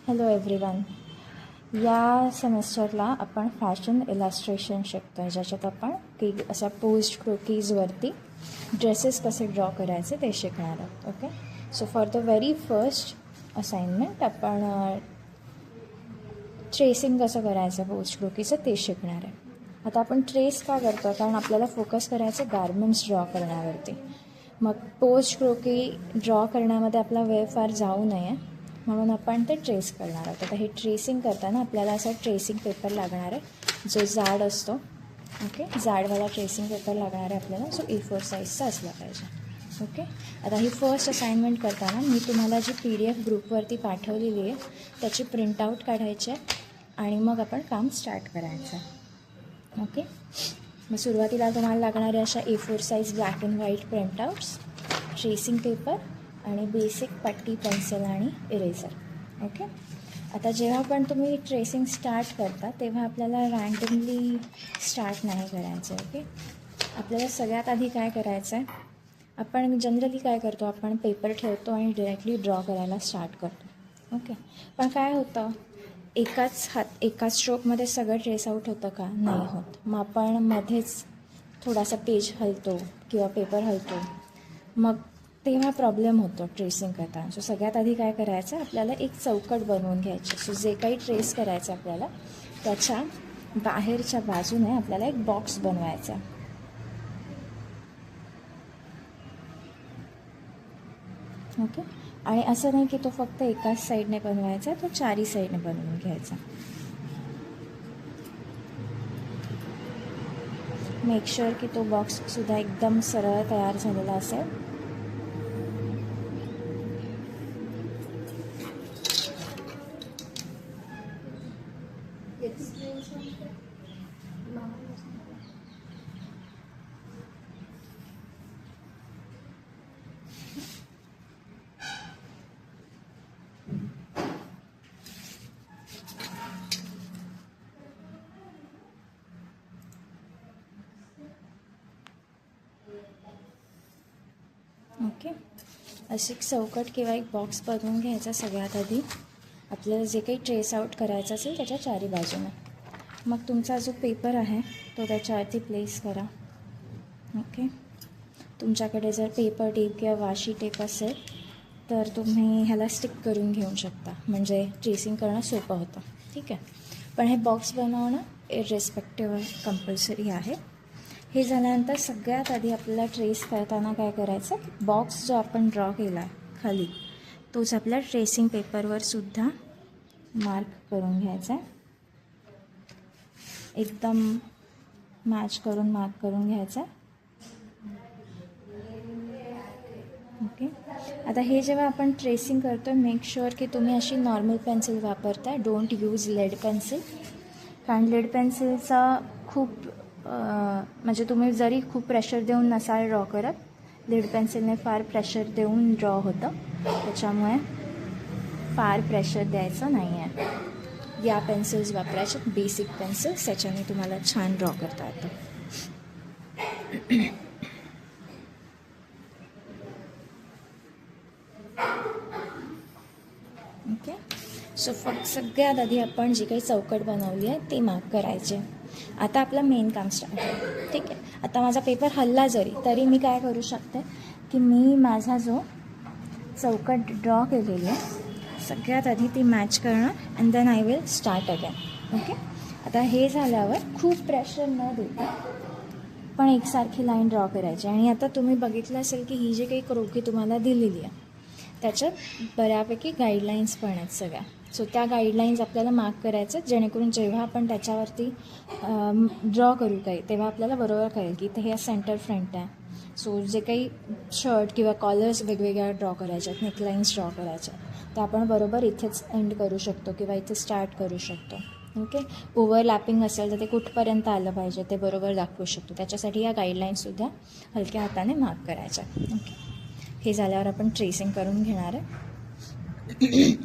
Hello everyone. या सेमेस्टरला आपण fashion इलॅस्ट्रेशन शिकतो आहे, ज्याच्यात आपण अशा पोस्ट क्रोकीजवरती ड्रेसेस कसे ड्रॉ करायचे ते शिकणार आहोत. Okay, so for the very first assignment आपण ट्रेसिंग कसं करायचं पोस्ट क्रोकीचं ते शिकणार आहे. आता आपण ट्रेस का करतो, कारण आपल्याला फोकस करायचं गार्मेंट्स ड्रॉ करण्यावरती. मग पोस्ट क्रोकी ड्रॉ करण्यामध्ये आपला वेळ फार जाऊ नये म्हणून आपण ते ट्रेस करणार आहोत. आता हे ट्रेसिंग करताना आपल्याला असा ट्रेसिंग पेपर लागणार आहे जो जाड असतो. ओके, जाडवाला ट्रेसिंग पेपर लागणार आहे आपल्याला, जो A4 साईजचा असला पाहिजे. ओके, आता ही फर्स्ट असाइनमेंट करताना मी तुम्हाला जी PDF ग्रुपवरती पाठवलेली आहे त्याची प्रिंटआउट काढायची आहे आणि मग आपण काम स्टार्ट करायचं आहे. ओके, मग सुरुवातीला तुम्हाला लागणारे अशा A4 size black and white printouts, tracing paper आणि बेसिक पट्टी, पेन्सिल आणि इरेझर. ओके, आता जेव्हा पण तुम्ही ट्रेसिंग स्टार्ट करता तेव्हा आपल्याला रँडमली स्टार्ट नाही करायचं. ओके, आपल्याला सगळ्यात आधी काय करायचं आहे, आपण जनरली काय करतो, आपण पेपर ठेवतो आणि डिरेक्टली ड्रॉ करायला स्टार्ट करतो. ओके, पण काय होतं, एकाच स्ट्रोकमध्ये सगळं ट्रेस आऊट होतं का? नाही होत. मग आपण मध्येच थोडासा पेज हलतो किंवा पेपर हलतो, मग तेव्हा प्रॉब्लेम होतो ट्रेसिंग करताना. सो सगळ्यात आधी काय करायचं, आपल्याला एक चौकट बनवून घ्यायची. सो जे काही ट्रेस करायचं आपल्याला त्याच्या बाहेरच्या बाजूने आपल्याला एक बॉक्स बनवायचा. ओके, आणि असं नाही की तो फक्त एकाच साईडने बनवायचा, तो चारही साईडने बनवून घ्यायचा. मेक शुअर की तो बॉक्ससुद्धा एकदम सरळ तयार झालेला असेल. ओके, अशी एक चौकट किंवा एक बॉक्स बनवून घ्यायचा सगळ्यात आधी. आपल्याला जे काही ट्रेस आऊट करायचं असेल त्याच्या चारी बाजूने. मग तुमचा जो पेपर आहे तो त्याच्यावरती प्लेस करा. ओके, तुमच्याकडे जर पेपर टेप किंवा वाशी टेप असेल तर तुम्ही ह्याला स्टिक करून घेऊ शकता, म्हणजे ट्रेसिंग करणं सोपं होतं. ठीक आहे, पण हे बॉक्स बनवणं इररिस्पेक्टिव्ह कंपल्सरी आहे. हे झाल्यानंतर सगळ्यात आधी आपल्याला ट्रेस करताना काय करायचं, बॉक्स जो आपण ड्रॉ केला आहे खाली तोच आपल्या ट्रेसिंग पेपरवर सुद्धा मार्क करून घ्यायचा आहे. एकदम मॅच करून मार्क करून घ्यायचा आहे. ओके, आता हे जेव्हा आपण ट्रेसिंग करतो आहे, मेक शुअर की तुम्ही अशी नॉर्मल पेन्सिल वापरताय. डोंट यूज लेड पेन्सिल, कारण लेड पेन्सिलचा खूप म्हणजे तुम्ही जरी खूप प्रेशर देऊन नसाल ड्रॉ करत, लेड पेन्सिलने फार प्रेशर देऊन ड्रॉ होतं, त्याच्यामुळे फार प्रेशर द्यायचं नाही आहे. या पेन्सिल्स वापरायच्या, बेसिक पेन्सिल्स, त्याच्याने तुम्हाला छान ड्रॉ करता येतं. ओके, सो सगळ्यात आधी आपण जी काही चौकट बनवली आहे ती मार्क करायची. आता आपलं मेन काम स्टार्ट आहे. ठीक आहे, आता माझा पेपर हलला तरी मी काय करू शकते की मी माझा जो चौकट ड्रॉ केलेली आहे सगळ्यात आधी ती मॅच करणं and then I will start again. Okay, आता हे झाल्यावर खूप प्रेशर न देता पण एकसारखी लाईन ड्रॉ करायची. आणि आता तुम्ही बघितलं असेल की ही जी काही क्रोकी तुम्हाला दिलेली आहे त्याच्यात बऱ्यापैकी गाईडलाईन्स पण आहेत सगळ्या. सो त्या गाईडलाईन्स आपल्याला मार्क करायचं, जेणेकरून जेव्हा आपण त्याच्यावरती ड्रॉ करू काही तेव्हा आपल्याला बरोबर कळेल की इथे हे सेंटर फ्रंट आहे. सो जे काही शर्ट किंवा कॉलर्स वेगवेगळ्या ड्रॉ करायच्या आहेत, नेकलाईन्स ड्रॉ करायच्या आहेत, तर आपण बरोबर इथेच एंड करू शकतो किंवा इथे स्टार्ट करू शकतो. ओके, ओव्हरलॅपिंग असेल तर ते कुठपर्यंत आलं पाहिजे ते बरोबर दाखवू शकतो. त्याच्यासाठी या गाईडलाईन्ससुद्धा हलक्या हाताने मार्क करायच्या. ओके, हे झाल्यावर आपण ट्रेसिंग करून घेणार आहे.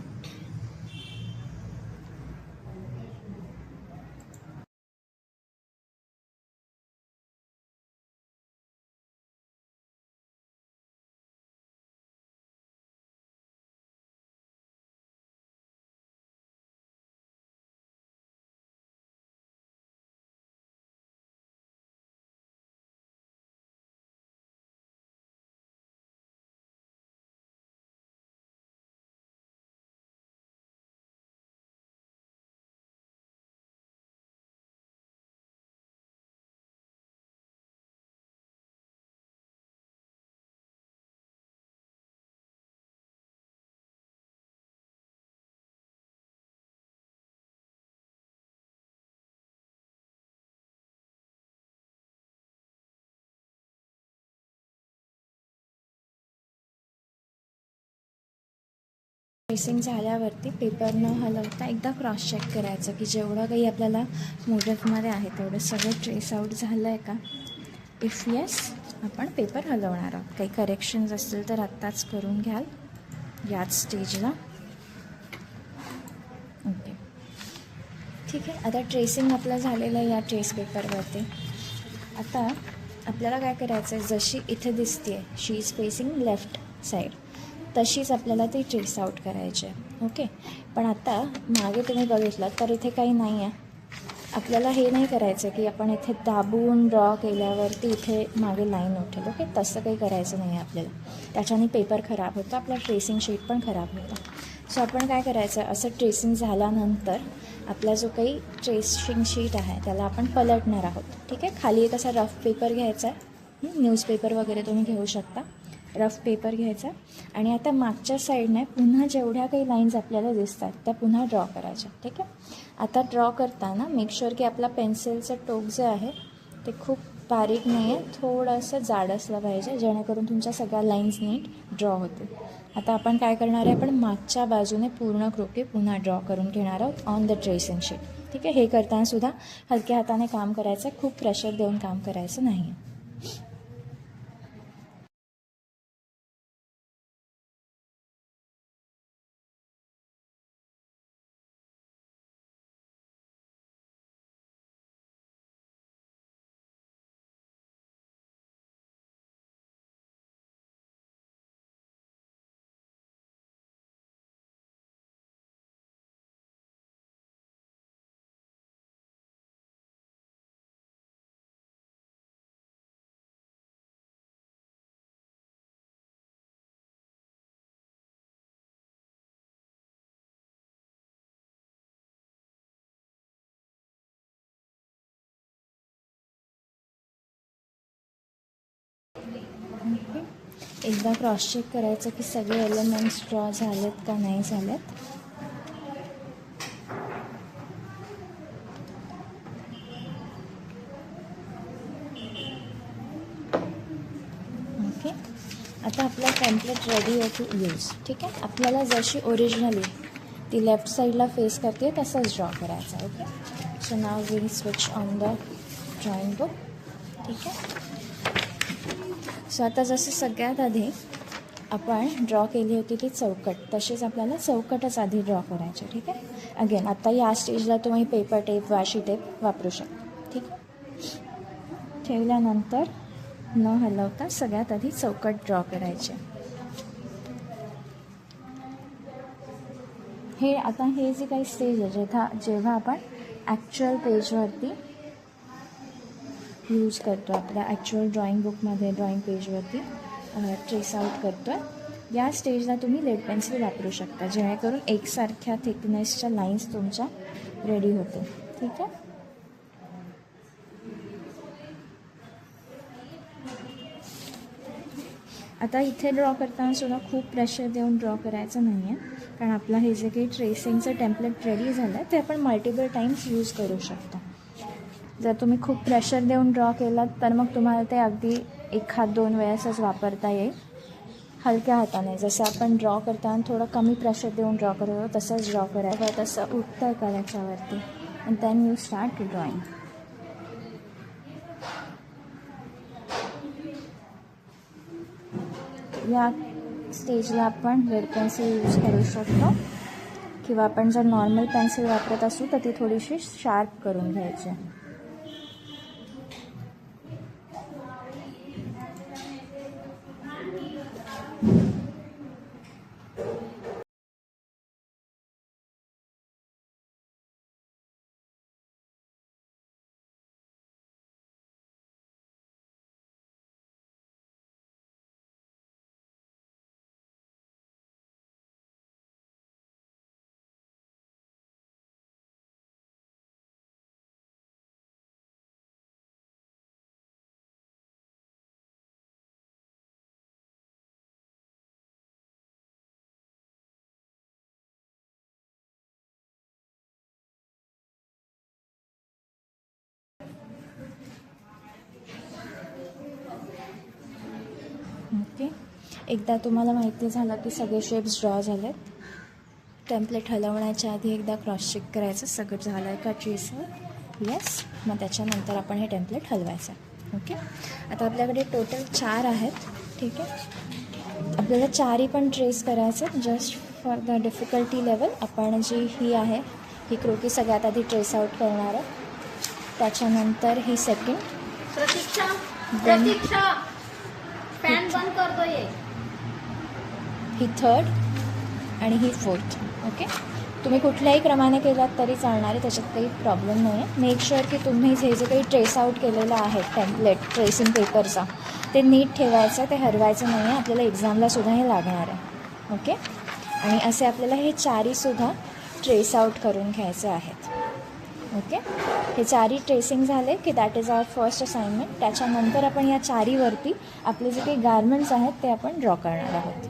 ट्रेसिंग झाल्यावरती पेपर न हलवता एकदा क्रॉस चेक करायचं की जेवढं काही आपल्याला मोडलमध्ये आहे तेवढं सगळं ट्रेस आउट झालं आहे का. इफ येस आपण पेपर हलवणार आहोत. काही करेक्शन्स असतील तर आत्ताच करून घ्याल याच स्टेजला. ओके ठीक आहे. आता ट्रेसिंग आपलं झालेलं आहे या ट्रेस पेपरवरती. आता आपल्याला काय करायचं आहे, जशी इथे दिसते आहे शी इज फेसिंग लेफ्ट साईड, तशीच आपल्याला ती ट्रेस आउट करायची आहे. ओके. पण आता मागे तुम्ही बघितलं तर इथे काही नाही आहे. आपल्याला हे नाही करायचं की आपण इथे दाबून ड्रॉ केल्यावरती इथे मागे लाईन उठेल. ओके. तसं काही करायचं नाही आहे आपल्याला. त्याच्याने पेपर खराब होतं, आपला ट्रेसिंग शीट पण खराब होतं. सो आपण काय करायचं, असं ट्रेसिंग झाल्यानंतर आपला जो काही ट्रेसिंग शीट आहे त्याला आपण पलटणार आहोत. ठीक आहे. खाली एक असा रफ पेपर घ्यायचा आहे, न्यूजपेपर वगैरे तुम्ही घेऊ शकता. रफ पेपर घ्यायचा आणि आता मागच्या साईडने पुन्हा जेवढ्या काही लाईन्स आपल्याला दिसतात त्या पुन्हा ड्रॉ करायच्या. ठीक आहे. आता ड्रॉ करताना मेक शुअर की आपला पेन्सिलचं टोक जे आहे ते खूप बारीक नाही आहे, थोडंसं जाड असलं पाहिजे, जेणेकरून तुमच्या सगळ्या लाईन्स नीट ड्रॉ होतील. आता आपण काय करणार आहे, आपण मागच्या बाजूने पूर्ण कृती पुन्हा ड्रॉ करून घेणार आहोत ऑन द ट्रेसिंग शीट. ठीक आहे. हे करताना सुद्धा हलक्या हाताने काम करायचं, खूप प्रेशर देऊन काम करायचं नाही. एकदा क्रॉस चेक करायचं की सगळे एलिमेंट्स ड्रॉ झालेत का नाही झालेत. ओके. आता आपला टेम्पलेट रेडी आहे टू यूज. ठीक आहे. आपल्याला जशी ओरिजिनली ती लेफ्ट साईडला फेस करते तसंच ड्रॉ करायचं. Okay. So now will switch on the drawing book. ठीक आहे. सो आता जसं सगळ्यात आधी आपण ड्रॉ केली होती ती चौकट, तशीच आपल्याला चौकटच आधी ड्रॉ करायची. ठीक आहे. अगेन आता या स्टेजला तुम्ही पेपर टेप, वाशी टेप वापरू शकता. ठीक आहे. ठेवल्यानंतर न हलवता सगळ्यात आधी चौकट ड्रॉ करायचे. हे आता हे जे काही स्टेज आहे जेव्हा आपण ॲक्च्युअल पेजवरती यूज करतो, आपल्या ॲक्च्युअल ड्रॉइंग बुकमध्ये ड्रॉइंग पेजवरती ट्रेस आउट करतो आहे, या स्टेजला तुम्ही लेड पेन्सिल वापरू शकता, जेणेकरून एकसारख्या थिकनेसच्या लाईन्स तुमच्या रेडी होते. ठीक आहे. आता इथे ड्रॉ करताना सुद्धा खूप प्रेशर देऊन ड्रॉ करायचं नाही आहे, कारण आपलं हे जे काही ट्रेसिंगचं टेम्पलेट रेडी झालं आहे ते आपण मल्टिपल टाईम्स यूज करू शकता. जर तुम्ही खूप प्रेशर देऊन ड्रॉ केलात तर मग तुम्हाला ते अगदी 1-2 वेळेसच वापरता येईल. हलक्या हाताने जसं आपण ड्रॉ करताना थोडं कमी प्रेशर देऊन ड्रॉ करतो तसंच ड्रॉ करायचं. तसं उठतं का त्याच्यावरती and then you start drawing. या स्टेजला आपण रेड पेन्सिल यूज करू शकतो किंवा आपण जर नॉर्मल पेन्सिल वापरत असू तर ती थोडीशी शार्प करून घ्यायची. ओके. एकदा तुम्हाला माहिती झालं की सगळे शेप्स ड्रॉ झालेत, टेम्पलेट हलवण्याच्या आधी एकदा क्रॉस चेक करायचं सगळं झालं आहे का ट्रेसवर. येस. मग त्याच्यानंतर आपण हे टेम्पलेट हलवायचं. ओके. आता आपल्याकडे टोटल 4 आहेत. ठीक आहे. आपल्याला 4ही पण ट्रेस करायचं. Just for the difficulty level आपण जी ही आहे ही क्रोकी सगळ्यात आधी ट्रेस आउट करणार आहे. त्याच्यानंतर ही सेकंड, प्रतीक्षा फॅन बंद करतोय. ही थर्ड आणि ही फोर्थ. ओके. तुम्ही कुठल्याही क्रमाने केलात तरी चालणार आहे, त्याच्यात काही प्रॉब्लेम नाही आहे. मेक शुअर की तुम्ही हे जे काही ट्रेस आउट केलेलं आहे टेम्पलेट ट्रेसिंग पेपरचा ते नीट ठेवायचं, ते हरवायचं नाही आहे. आपल्याला एक्झामलासुद्धा हे लागणार आहे. ओके. आणि असे आपल्याला हे 4हीसुद्धा ट्रेस आउट करून घ्यायचे आहेत. ओके. हे 4ही ट्रेसिंग झाले की that is our first assignment. त्याच्यानंतर आपण या 4हीवरती आपले जे काही गारमेंट्स आहेत ते आपण ड्रॉ करणार आहोत.